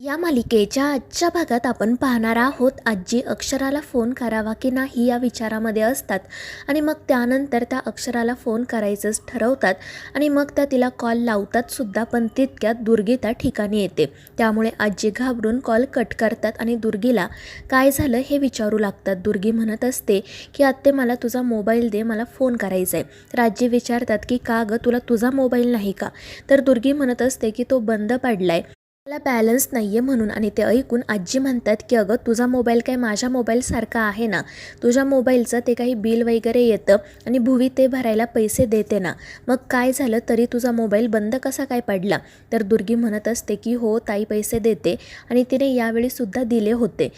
या मालिकेच्या आजच्या भागात आपण पाहणार आहोत आजी अक्षराला फोन करावा की नाही या विचारामध्ये असतात आणि मग त्यानंतर त्या अक्षराला फोन करायचंच ठरवतात आणि मग त्या तिला कॉल लावतात सुद्धा, पण तितक्यात दुर्गी त्या ठिकाणी येते. त्यामुळे आजी घाबरून कॉल कट करतात आणि दुर्गीला काय झालं हे विचारू लागतात. दुर्गी म्हणत असते की आत्ते मला तुझा मोबाईल दे, मला फोन करायचा आहे. तर आजी विचारतात की का गं, तुला तुझा मोबाईल नाही का? तर दुर्गी म्हणत असते की तो बंद पडलाय, मला बॅलन्स नाही आहे म्हणून. आणि ते ऐकून आजी म्हणतात की अगं तुझा मोबाईल काय माझ्या मोबाईलसारखा आहे ना, तुझ्या मोबाईलचं ते काही बिल वगैरे येतं आणि भुवी ते भरायला पैसे देते ना, मग काय झालं तरी तुझा मोबाईल बंद कसा काय पडला? तर दुर्गी म्हणत असते की हो ताई, पैसे देते आणि तिने यावेळीसुद्धा दिले होते,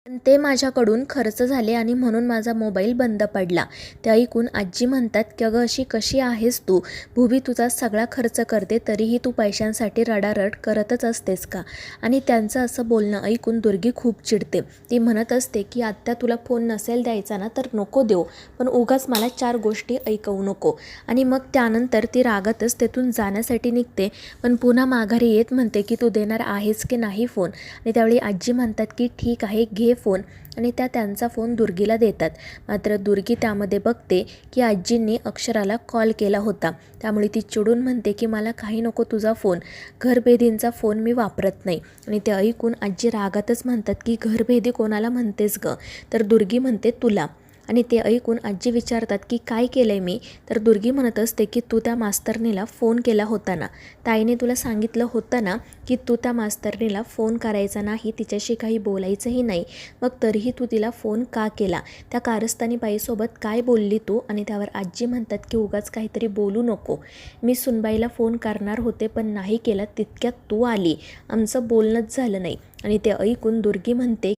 पण ते माझ्याकडून खर्च झाले आणि म्हणून माझा मोबाईल बंद पडला. ते ऐकून आजी म्हणतात की अगं अशी कशी आहेस तू? भुवी तुझा सगळा खर्च करते तरीही तू पैशांसाठी रडारड करतच असतेस का? आणि त्यांचं असं बोलणं ऐकून दुर्गी खूप चिडते. ती म्हणत असते की आत्या तुला फोन नसेल द्यायचा ना तर नको देऊ, पण उगाच मला 4 गोष्टी ऐकवू नको. आणि मग त्यानंतर ती रागातच तेथून जाण्यासाठी निघते, पण पुन्हा माघारी येत म्हणते की तू देणार आहेस की नाही फोन? आणि त्यावेळी आजी म्हणतात की ठीक आहे घे फोन, आणि त्या त्यांचा फोन दुर्गीला देतात. मात्र दुर्गी त्यामध्ये बघते की आजींनी अक्षराला कॉल केला होता. त्यामुळे ती चिडून म्हणते की मला काही नको तुझा फोन, घरभेदींचा फोन मी वापरत नाही. आणि ते ऐकून आजी रागातच म्हणतात की घरभेदी कोणाला म्हणतेस गं? तर दुर्गी म्हणते तुला. आणि ते ऐकून आजी विचारतात की काय केलं आहे मी? तर दुर्गी म्हणत असते की तू त्या मास्तरनीला फोन केला होता ना, ताईने तुला सांगितलं होतं ना की तू त्या मास्तरनीला फोन करायचा नाही, तिच्याशी काही बोलायचंही नाही, मग तरीही तू तिला फोन का केला? त्या कारस्थानी बाईसोबत काय बोलली तू? आणि त्यावर आजी म्हणतात की उगाच काहीतरी बोलू नको, मी सुनबाईला फोन करणार होते पण नाही केला, तितक्यात तू आली, आमचं बोलणंच झालं नाही. आणि ते ऐकून दुर्गी म्हणते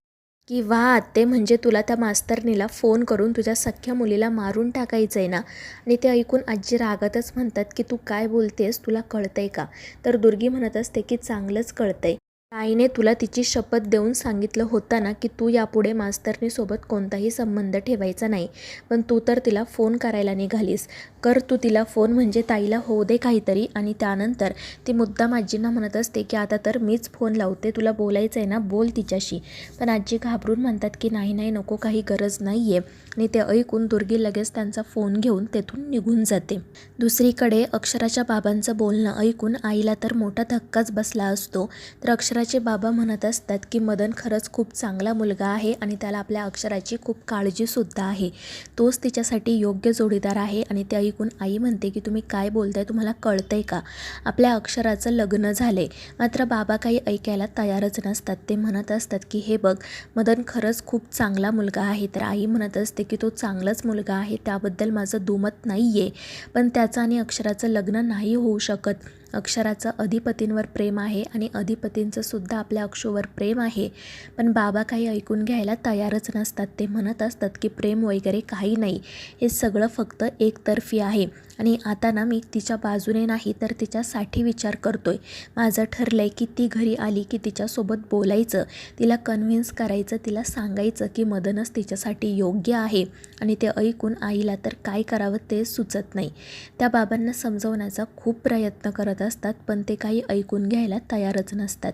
की वा आत्ते, म्हणजे तुला त्या मास्तरनीला फोन करून तुझ्या सख्ख्या मुलीला मारून टाकायचं आहे ना? आणि ते ऐकून आजी रागातच म्हणतात की तू काय बोलतेस, तुला कळतंय का? तर दुर्गी म्हणत असते की चांगलंच कळतंय, ताईने तुला तिची शपथ देऊन सांगितलं होतं ना की तू यापुढे मास्तरनीसोबत कोणताही संबंध ठेवायचा नाही, पण तू तर तिला फोन करायला निघालीस. कर तू तिला फोन, म्हणजे ताईला होऊ दे काहीतरी. आणि त्यानंतर ती मुद्दाम आजींना म्हणत असते की आता तर मीच फोन लावते, तुला बोलायचं आहे ना बोल तिच्याशी. पण आजी घाबरून म्हणतात की नाही नाही नको, काही गरज नाही आहे. आणि ते ऐकून दुर्गी लगेच त्यांचा फोन घेऊन तेथून निघून जाते. दुसरीकडे अक्षराच्या बाबांचं बोलणं ऐकून आईला तर मोठा धक्काच बसला असतो. तर अक्षराचे बाबा म्हणत असतात की मदन खरंच खूप चांगला मुलगा आहे आणि त्याला आपल्या अक्षराची खूप काळजीसुद्धा आहे, तोच तिच्यासाठी योग्य जोडीदार आहे. आणि ते ऐकून आई म्हणते की तुम्ही काय बोलताय, तुम्हाला कळतंय का? आपल्या अक्षराचं लग्न झाले. मात्र बाबा काही ऐकायला तयारच नसतात. ते म्हणत असतात की हे बघ, मदन खरंच खूप चांगला मुलगा आहे. तर आई म्हणत असते की तो चांगलाच मुलगा आहे, त्याबद्दल माझं दुमत नाही आहे, पण त्याचं आणि अक्षराचं लग्न नाही होऊ शकत. अक्षराचं अधिपतींवर प्रेम आहे आणि अधिपतींचं सुद्धा आपल्या अक्षूवर प्रेम आहे. पण बाबा काही ऐकून घ्यायला तयारच नसतात. ते म्हणत असतात की प्रेम वगैरे काही नाही, हे सगळं फक्त एकतर्फी आहे. आणि आता ना मी तिच्या बाजूने नाही तर तिच्यासाठी विचार करतोय. माझं ठरलंय की ती घरी आली की तिच्यासोबत बोलायचं, तिला कन्व्हिन्स करायचं, तिला सांगायचं की मदनच तिच्यासाठी योग्य आहे. आणि ते ऐकून आईला तर काय करावं ते सुचत नाही. त्या बाबांना समजवण्याचा खूप प्रयत्न करत असतात, पण ते काही ऐकून घ्यायला तयारच नसतात.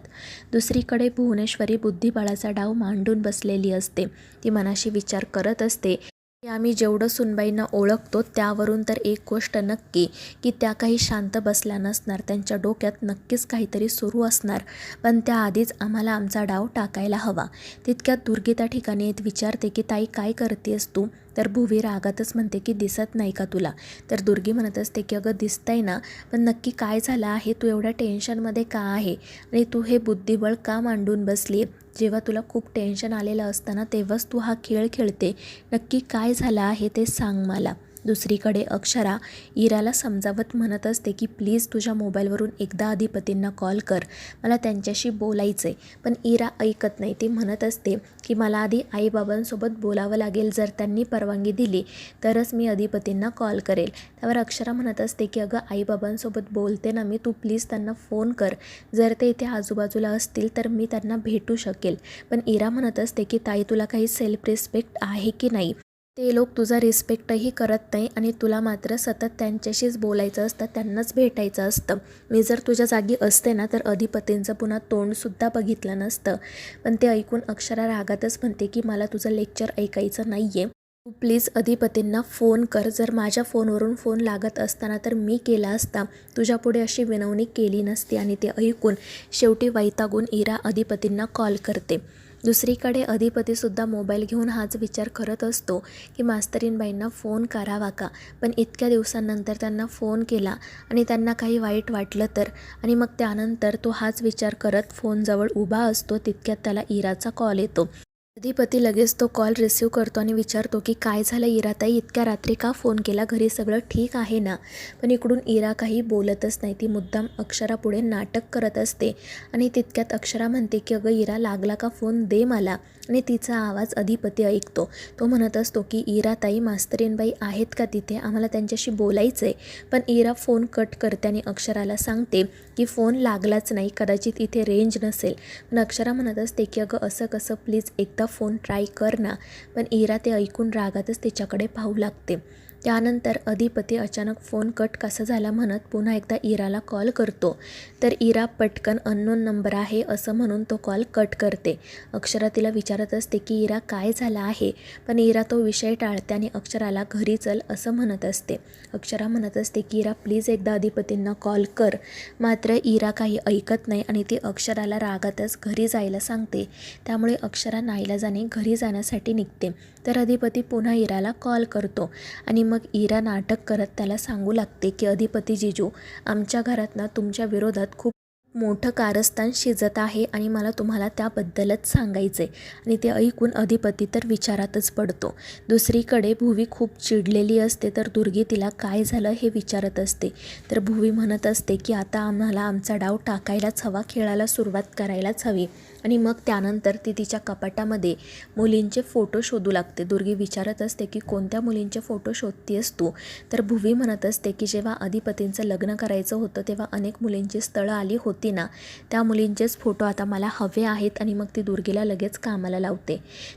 दुसरीकडे भुवनेश्वरी बुद्धिबळाचा डाव मांडून बसलेली असते. ती मनाशी विचार करत असते की आम्ही जेवढं सुनबाईंना ओळखतो त्यावरून तर एक गोष्ट नक्की की त्या काही शांत बसल्या नसणार, त्यांच्या डोक्यात नक्कीच काहीतरी सुरू असणार, पण त्याआधीच आम्हाला आमचा डाव टाकायला हवा. तितक्यात दुर्गी त्या ठिकाणी येत विचारते की ताई काय करतेस तू? तर भुवी रागातच म्हणते की दिसत नाही का तुला? तर दुर्गी म्हणत असते की अगं दिसतंय ना, पण नक्की काय झालं आहे, तू एवढ्या टेन्शनमध्ये का आहे आणि तू हे बुद्धिबळ का मांडून बसली? जेव्हा तुला खूप टेन्शन आलेलं असताना तेव्हाच तू हा खेळ खेळते, नक्की काय झालं आहे ते सांग मला. दुसरीकडे अक्षरा इराला समजावत म्हणत असते की प्लीज तुझ्या मोबाईलवरून एकदा अधिपतींना कॉल कर, मला त्यांच्याशी बोलायचं आहे. पण इरा ऐकत नाही. ती म्हणत असते की मला आधी आईबाबांसोबत बोलावं लागेल, जर त्यांनी परवानगी दिली तरच मी अधिपतींना कॉल करेल. त्यावर अक्षरा म्हणत असते की अगं आईबाबांसोबत बोलते ना मी, तू प्लीज त्यांना फोन कर, जर ते इथे आजूबाजूला असतील तर मी त्यांना भेटू शकेल. पण इरा म्हणत असते की ताई तुला काही सेल्फ रिस्पेक्ट आहे की नाही? ते लोक तुझा रिस्पेक्टही करत नाही आणि तुला मात्र सतत त्यांच्याशीच बोलायचं असतं, त्यांनाच भेटायचं असतं. मी जर तुझ्या जागी असते ना तर अधिपतींचं पुन्हा तोंडसुद्धा बघितलं नसतं. पण ते ऐकून अक्षरा रागातच म्हणते की मला तुझं लेक्चर ऐकायचं नाही आहे. तू प्लीज अधिपतींना फोन कर. जर माझ्या फोनवरून फोन लागत असताना तर मी केला असता, तुझ्यापुढे अशी विनवणी केली नसती. आणि ते ऐकून शेवटी वैतागून इरा अधिपतींना कॉल करते. दुसरीकडे अधिपतीसुद्धा मोबाईल घेऊन हाच विचार करत असतो की मास्तरीणबाईंना फोन करावा का. पण इतक्या दिवसांनंतर त्यांना फोन केला आणि त्यांना काही वाईट वाटलं तर. आणि मग त्यानंतर तो हाच विचार करत फोनजवळ उभा असतो. तितक्यात त्याला इराचा कॉल येतो. अधिपती लगेच तो कॉल रिसीव करतो आणि विचारतो की काय झालं इराताई, इतक्या रात्री का फोन केला, घरी सगळं ठीक आहे ना. पण इकडून इरा काही बोलतच नाही. ती मुद्दाम अक्षरापुढे नाटक करत असते. आणि तितक्यात अक्षरा म्हणते की अगं इरा, लागला का फोन, दे मला. आणि तिचा आवाज अधिपती ऐकतो. तो म्हणत असतो की इराताई, मास्तरीणबाई आहेत का तिथे, आम्हाला त्यांच्याशी बोलायचं आहे. पण इरा फोन कट करते आणि अक्षराला सांगते की फोन लागलाच नाही, कदाचित इथे रेंज नसेल. पण अक्षरा म्हणत असते की अगं असं कसं, प्लीज एकदा फोन ट्राय कर ना. पण इरा ते ऐकून रागातच तिच्याकडे पाहू लागते. त्यानंतर अधिपती अचानक फोन कट कसा झाला म्हणत पुन्हा एकदा इराला कॉल करतो. तर इरा पटकन अननोन नंबर आहे असं म्हणून तो कॉल कट करते. अक्षरा तिला विचारत असते की इरा काय झालं आहे. पण इरा तो विषय टाळते आणि अक्षराला घरी चल असं म्हणत असते. अक्षरा म्हणत असते की इरा प्लीज एकदा अधिपतींना कॉल कर. मात्र इरा काही ऐकत नाही आणि ती अक्षराला रागातच घरी जायला सांगते. त्यामुळे अक्षरा नाईलाजाने घरी जाण्यासाठी निघते. तर अधिपती पुन्हा इराला कॉल करतो आणि मग इरा नाटक करत त्याला सांगू लागते की अधिपती जिजू, आमच्या घरात ना तुमच्या विरोधात खूप मोठं कारस्थान शिजत आहे आणि मला तुम्हाला त्याबद्दलच सांगायचं आहे. आणि ते ऐकून अधिपती तर विचारातच पडतो. दुसरीकडे भुवी खूप चिडलेली असते. तर दुर्गी तिला काय झालं हे विचारत असते. तर भुवी म्हणत असते की आता आम्हाला आमचा डाव टाकायलाच हवा, खेळायला सुरुवात करायलाच हवी. आणि मग त्यानंतर ती तिच्या कपाटामध्ये मुलींचे फोटो शोधू लागते. दुर्गी विचारत असते की कोणत्या मुलींचे फोटो शोधतेस तू. तर भुवी म्हणत असते की जेव्हा अधिपतींचं लग्न करायचं होतं तेव्हा अनेक मुलींची स्थळं आली होती ना, त्या मुलींचेच फोटो आता मला हवे आहेत. आणि मग ती दुर्गीला लगेच कामाला लावते.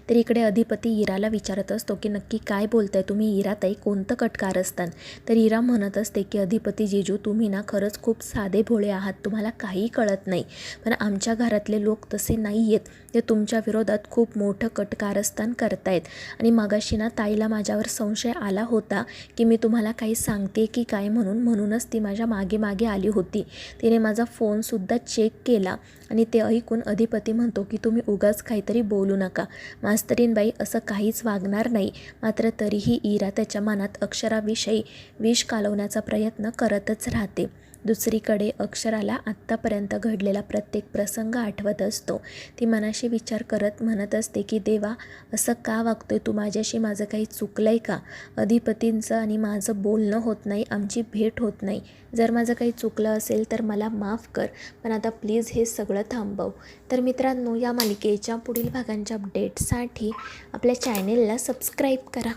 तर इकडे अधिपती इराला विचारत असतो की नक्की काय बोलताय तुम्ही इराताई, कोणतं कटकारस्थान. तर इरा म्हणत असते की अधिपती जिजू, तुम्ही ना खरंच खूप साधे भोळे आहात, तुम्हाला काहीही कळत नाही. पण आमच्या घरातले लोक तसे नाही आहेत, ते तुमच्या विरोधात खूप मोठं कटकारस्थान करतायत. आणि मगाशी ना ताईला माझ्यावर संशय आला होता की मी तुम्हाला काही सांगते की काय म्हणूनच ती माझ्या मागे मागे आली होती. तिने माझा फोनसुद्धा चेक केला. आणि ते ऐकून अधिपती म्हणतो की तुम्ही उगाच काहीतरी बोलू नका, मास्तरीणबाई असं काहीच वागणार नाही. मात्र तरीही इरा त्याच्या मनात अक्षराविषयी विष कालवण्याचा प्रयत्न करतच राहते. दुसरीकडे अक्षराला आत्तापर्यंत घडलेला प्रत्येक प्रसंग आठवत असतो. ती मनाशी विचार करत म्हणत असते की देवा, असं का वागतोय तू माझ्याशी, माझं काही चुकलं आहे का. अधिपतींचं आणि माझं बोलणं होत नाही, आमची भेट होत नाही. जर माझं काही चुकलं असेल तर मला माफ कर, पण आता प्लीज हे सगळं थांबव. तर मित्रांनो, या मालिकेच्या पुढील भागांच्या अपडेटसाठी आपल्या चॅनेलला सबस्क्राईब करा.